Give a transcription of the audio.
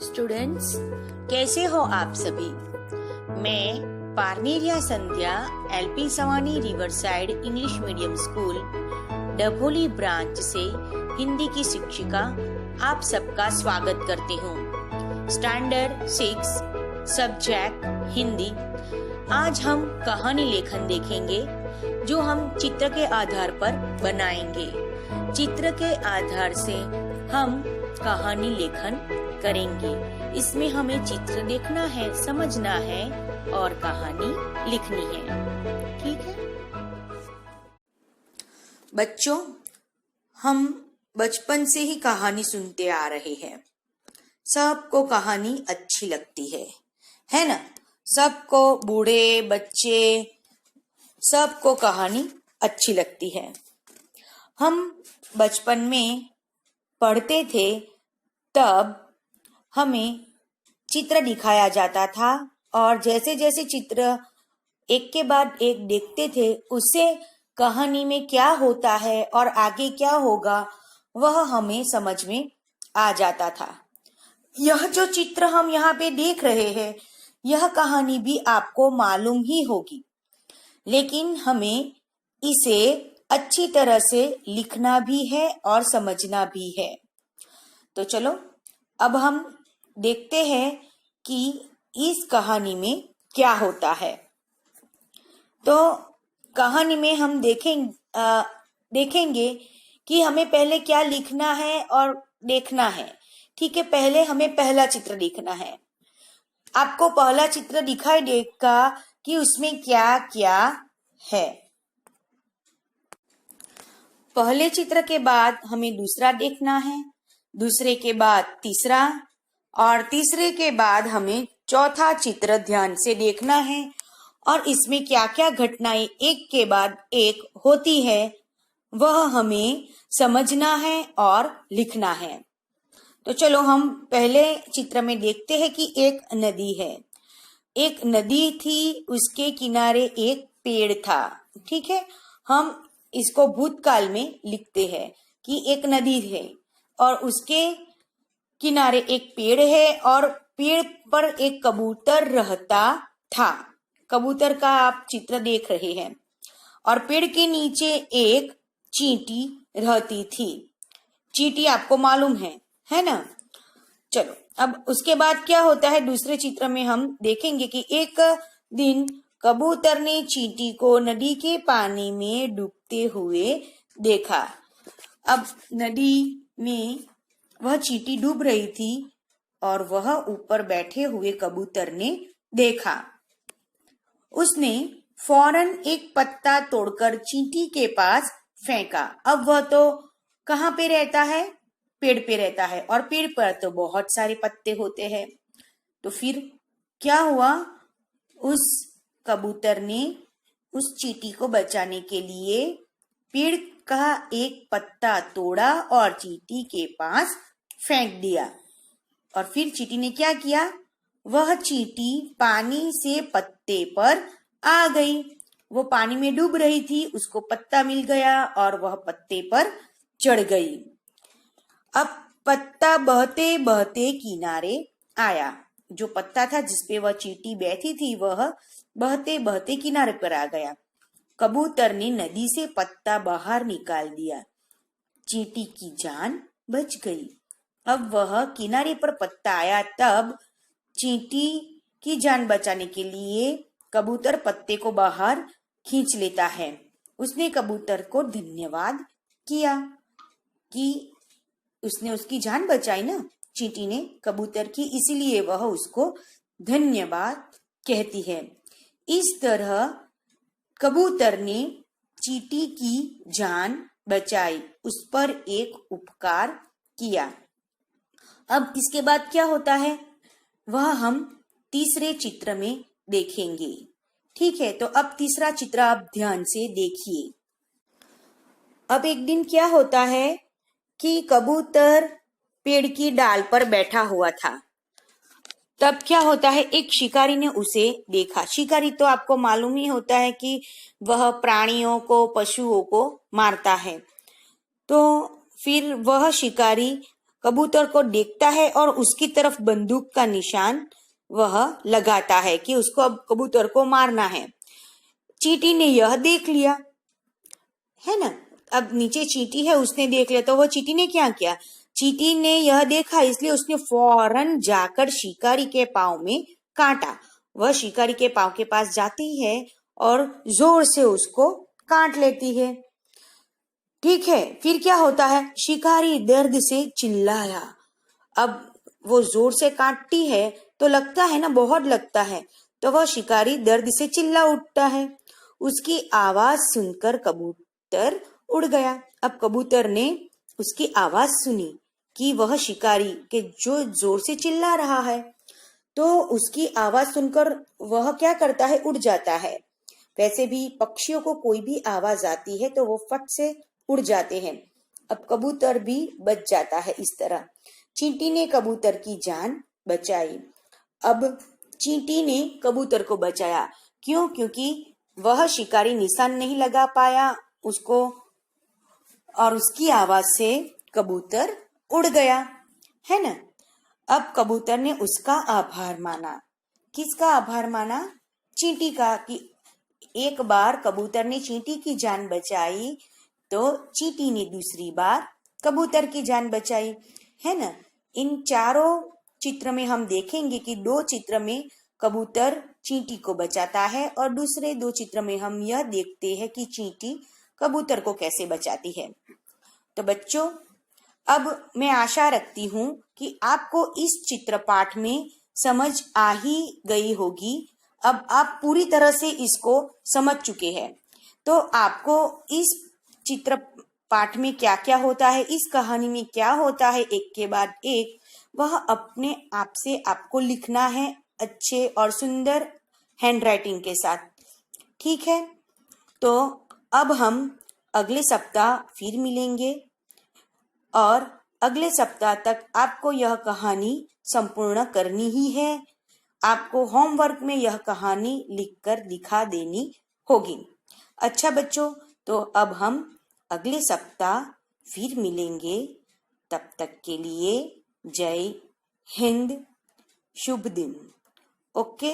Students, कैसे हो आप सभी। मैं Parneria Sandhya LP Savani riverside English medium school Dabholi branch से हिंदी की शिक्षिका आप सबका स्वागत करती हूँ। Standard 6 subject Hindi. आज हम कहानी लेखन देखेंगे जो हम चित्र के आधार पर बनाएंगे। चित्र के आधार से हम कहानी लेखन करेंगे। इसमें हमें चित्र देखना है, समझना है और कहानी लिखनी है। ठीक है बच्चों, हम बचपन से ही कहानी सुनते आ रहे हैं। सबको कहानी अच्छी लगती है ना। सबको, बूढ़े बच्चे, सबको कहानी अच्छी लगती है। हम बचपन में पढ़ते थे तब हमें चित्र दिखाया जाता था और जैसे जैसे चित्र एक के बाद एक देखते थे उससे कहानी में क्या होता है और आगे क्या होगा वह हमें समझ में आ जाता था। यह जो चित्र हम यहाँ पे देख रहे हैं यह कहानी भी आपको मालूम ही होगी, लेकिन हमें इसे अच्छी तरह से लिखना भी है और समझना भी है। तो चलो अब हम देखते हैं कि इस कहानी में क्या होता है। तो कहानी में हम देखेंगे कि हमें पहले क्या लिखना है और देखना है। ठीक है, पहले हमें पहला चित्र देखना है। आपको पहला चित्र दिखाई देगा कि उसमें क्या क्या है। पहले चित्र के बाद हमें दूसरा देखना है, दूसरे के बाद तीसरा और तीसरे के बाद हमें चौथा चित्र ध्यान से देखना है और इसमें क्या क्या घटनाएं एक के बाद एक होती है वह हमें समझना है और लिखना है। तो चलो हम पहले चित्र में देखते हैं कि एक नदी है। एक नदी थी, उसके किनारे एक पेड़ था। ठीक है, हम इसको भूतकाल में लिखते हैं कि एक नदी है और उसके किनारे एक पेड़ है और पेड़ पर एक कबूतर रहता था। कबूतर का आप चित्र देख रहे हैं और पेड़ के नीचे एक चींटी रहती थी। चींटी आपको मालूम है ना। चलो अब उसके बाद क्या होता है दूसरे चित्र में हम देखेंगे कि एक दिन कबूतर ने चींटी को नदी के पानी में डूबते हुए देखा। अब नदी में वह चींटी डूब रही थी और वह ऊपर बैठे हुए कबूतर ने देखा। उसने फौरन एक पत्ता तोड़कर चींटी के पास फेंका। अब वह तो कहाँ पे रहता है? पेड़ पे रहता है और पेड़ पर तो बहुत सारे पत्ते होते हैं। तो फिर क्या हुआ? उस कबूतर ने उस चींटी को बचाने के लिए पेड़ का एक पत्ता तोड़ा और चींटी के पास फेंक दिया। और फिर चींटी ने क्या किया? वह चींटी पानी से पत्ते पर आ गई। वो पानी में डूब रही थी, उसको पत्ता मिल गया और वह पत्ते पर चढ़ गई। अब पत्ता बहते बहते किनारे आया। जो पत्ता था जिसपे वह चींटी बैठी थी वह बहते बहते किनारे पर आ गया। कबूतर ने नदी से पत्ता बाहर निकाल दिया। चींटी की जान बच गई। अब वह किनारे पर पत्ता आया तब चींटी की जान बचाने के लिए कबूतर पत्ते को बाहर खींच लेता है। उसने कबूतर को धन्यवाद किया कि उसने उसकी जान बचाई ना, चींटी ने कबूतर की, इसीलिए वह उसको धन्यवाद कहती है। इस तरह कबूतर ने चींटी की जान बचाई, उस पर एक उपकार किया। अब इसके बाद क्या होता है वह हम तीसरे चित्र में देखेंगे। ठीक है, तो अब तीसरा चित्र आप ध्यान से देखिए। अब एक दिन क्या होता है कि कबूतर पेड़ की डाल पर बैठा हुआ था। तब क्या होता है, एक शिकारी ने उसे देखा। शिकारी तो आपको मालूम ही होता है कि वह प्राणियों को, पशुओं को मारता है। तो फिर वह शिकारी कबूतर को देखता है और उसकी तरफ बंदूक का निशान वह लगाता है कि उसको अब कबूतर को मारना है। चींटी ने यह देख लिया, है ना। अब नीचे चींटी है, उसने देख लिया, तो वह चींटी ने क्या किया, चींटी ने यह देखा इसलिए उसने फौरन जाकर शिकारी के पाँव में काटा। वह शिकारी के पाँव के पास जाती है और जोर से उसको काट लेती है। ठीक है, फिर क्या होता है, शिकारी दर्द से चिल्लाया। अब वो जोर से काटती है तो लगता है ना, बहुत लगता है, तो वह शिकारी दर्द से चिल्ला उठता है। उसकी आवाज सुनकर कबूतर उड़ गया। अब कबूतर ने उसकी आवाज सुनी कि वह शिकारी के जो जोर से चिल्ला रहा है, तो उसकी आवाज सुनकर वह क्या करता है, उड़ जाता है। वैसे भी पक्षियों को कोई भी आवाज आती है तो वो फट से उड़ जाते हैं। अब कबूतर भी बच जाता है। इस तरह चींटी ने कबूतर की जान बचाई। अब चींटी ने कबूतर को बचाया, क्यों, क्योंकि वह शिकारी निशान नहीं लगा पाया उसको, और उसकी आवाज से कबूतर उड़ गया, है ना। अब कबूतर ने उसका आभार माना। किसका आभार माना, चींटी का, कि एक बार कबूतर ने चींटी की जान बचाई तो चींटी ने दूसरी बार कबूतर की जान बचाई, है ना। इन चारों चित्र में हम देखेंगे कि दो चित्र में कबूतर चींटी को बचाता है और दूसरे दो चित्र में हम यह देखते हैं कि चींटी कबूतर को कैसे बचाती है। तो बच्चों, अब मैं आशा रखती हूँ कि आपको इस चित्र पाठ में समझ आ ही गई होगी। अब आप पूरी तरह से इसको समझ चुके हैं, तो आपको इस चित्र पाठ में क्या क्या होता है, इस कहानी में क्या होता है, एक के बाद एक वह अपने आप से आपको लिखना है, अच्छे और सुंदर हैंडराइटिंग के साथ। ठीक है, तो अब हम अगले सप्ताह फिर मिलेंगे और अगले सप्ताह तक आपको यह कहानी संपूर्ण करनी ही है। आपको होमवर्क में यह कहानी लिखकर दिखा देनी होगी। अच्छा बच्चों, तो अब हम अगले सप्ताह फिर मिलेंगे। तब तक के लिए जय हिंद, शुभ दिन। ओके।